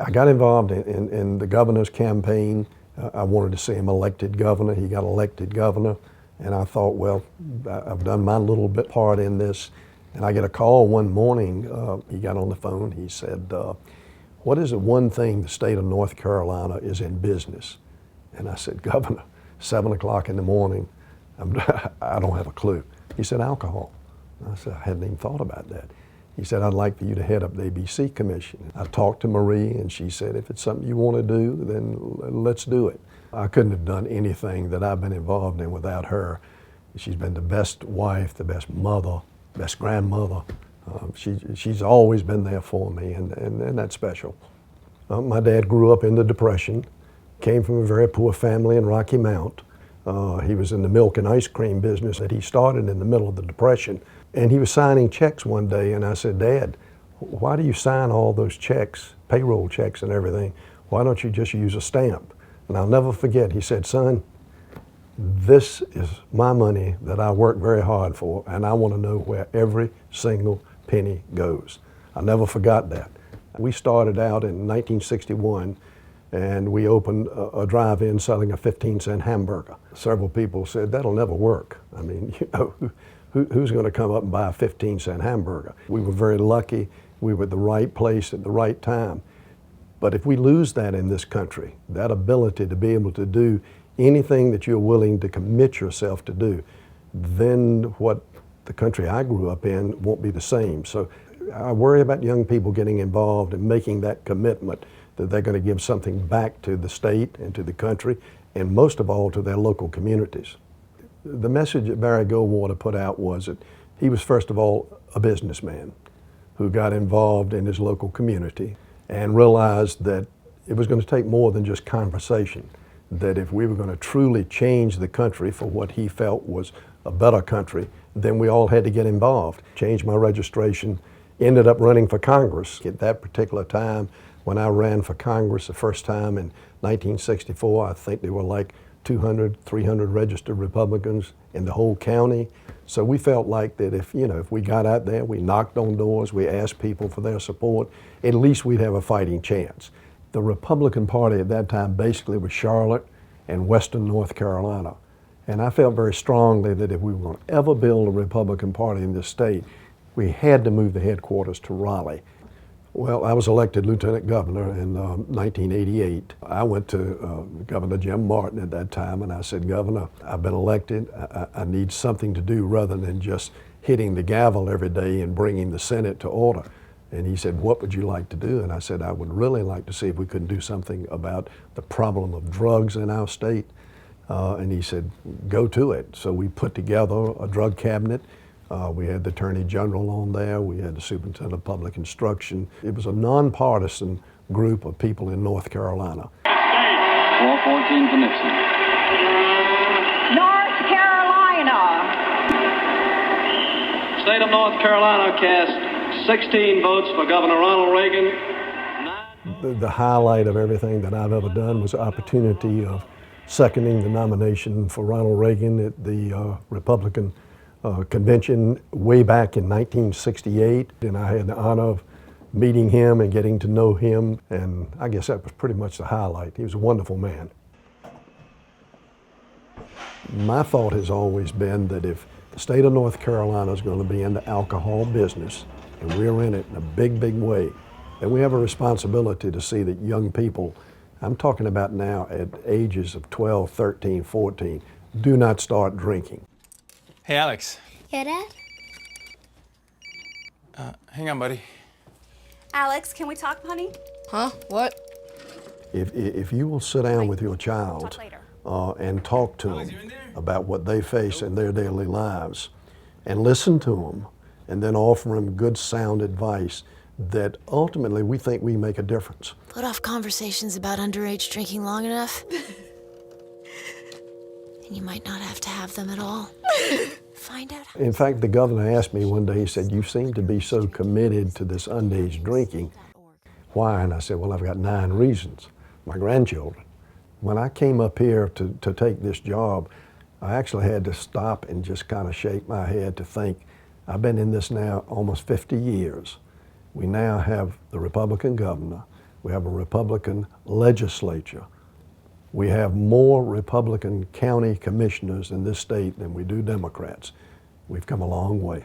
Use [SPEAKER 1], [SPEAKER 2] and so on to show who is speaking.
[SPEAKER 1] I got involved in the governor's campaign. I wanted to see him elected governor. He got elected governor. And I thought, well, I've done my little bit part in this. And I get a call one morning. He got on the phone. He said, what is the one thing the state of North Carolina is in business? And I said, Governor, 7 o'clock in the morning, I don't have a clue. He said, alcohol. I said, I hadn't even thought about that. He said, I'd like for you to head up the ABC Commission. I talked to Marie, and she said, if it's something you want to do, then let's do it. I couldn't have done anything that I've been involved in without her. She's been the best wife, the best mother, best grandmother. She's always been there for me, and that's special. My dad grew up in the Depression, came from a very poor family in Rocky Mount. He was in the milk and ice cream business that he started in the middle of the Depression. And he was signing checks one day, and I said, Dad, why do you sign all those checks, payroll checks and everything? Why don't you just use a stamp? And I'll never forget, he said, son, this is my money that I work very hard for, and I want to know where every single penny goes. I never forgot that. We started out in 1961, and we opened a drive-in selling a 15-cent hamburger. Several people said, that'll never work. I mean, you know, who's going to come up and buy a 15-cent hamburger? We were very lucky. We were at the right place at the right time. But if we lose that in this country, that ability to be able to do anything that you're willing to commit yourself to do, then what the country I grew up in won't be the same. So I worry about young people getting involved and making that commitment that they're going to give something back to the state and to the country, and most of all to their local communities. The message that Barry Goldwater put out was that he was first of all a businessman who got involved in his local community and realized that it was going to take more than just conversation, that if we were going to truly change the country for what he felt was a better country, then we all had to get involved. Changed my registration, ended up running for Congress. At that particular time, when I ran for Congress the first time in 1964, I think there were like 200, 300 registered Republicans in the whole county. So we felt like that if we got out there, we knocked on doors, we asked people for their support, at least we'd have a fighting chance. The Republican Party at that time basically was Charlotte and Western North Carolina. And I felt very strongly that if we were going to ever build a Republican Party in this state, we had to move the headquarters to Raleigh. Well, I was elected lieutenant governor in 1988. I went to Governor Jim Martin at that time, and I said, Governor, I've been elected. I need something to do rather than just hitting the gavel every day and bringing the Senate to order. And he said, what would you like to do? And I said, I would really like to see if we could do something about the problem of drugs in our state. And he said, go to it. So we put together a drug cabinet. We had the Attorney General on there. We had the Superintendent of Public Instruction. It was a nonpartisan group of people in North Carolina.
[SPEAKER 2] 414 to Nixon.
[SPEAKER 3] North Carolina.
[SPEAKER 2] State of North Carolina cast 16 votes for Governor Ronald Reagan.
[SPEAKER 1] The highlight of everything that I've ever done was the opportunity of seconding the nomination for Ronald Reagan at the Republican convention way back in 1968, and I had the honor of meeting him and getting to know him, and I guess that was pretty much the highlight. He was a wonderful man. My thought has always been that if the state of North Carolina is going to be in the alcohol business, and we're in it in a big, big way, then we have a responsibility to see that young people, I'm talking about now at ages of 12, 13, 14, do not start drinking.
[SPEAKER 4] Hey, Alex.
[SPEAKER 5] Yeah, Dad?
[SPEAKER 4] Hang on, buddy.
[SPEAKER 5] Alex, can we talk, honey?
[SPEAKER 6] Huh? What?
[SPEAKER 1] If you will sit down with your child and talk to them about what they face in their daily lives and listen to them and then offer them good, sound advice, that ultimately we think we make a difference.
[SPEAKER 6] Put off conversations about underage drinking long enough, and you might not have to have them at all. Find out.
[SPEAKER 1] In fact, the governor asked me one day, he said, you seem to be so committed to this underage drinking. Why? And I said, well, I've got 9 reasons. My grandchildren. When I came up here to take this job, I actually had to stop and just kind of shake my head to think, I've been in this now almost 50 years. We now have the Republican governor. We have a Republican legislature. We have more Republican county commissioners in this state than we do Democrats. We've come a long way.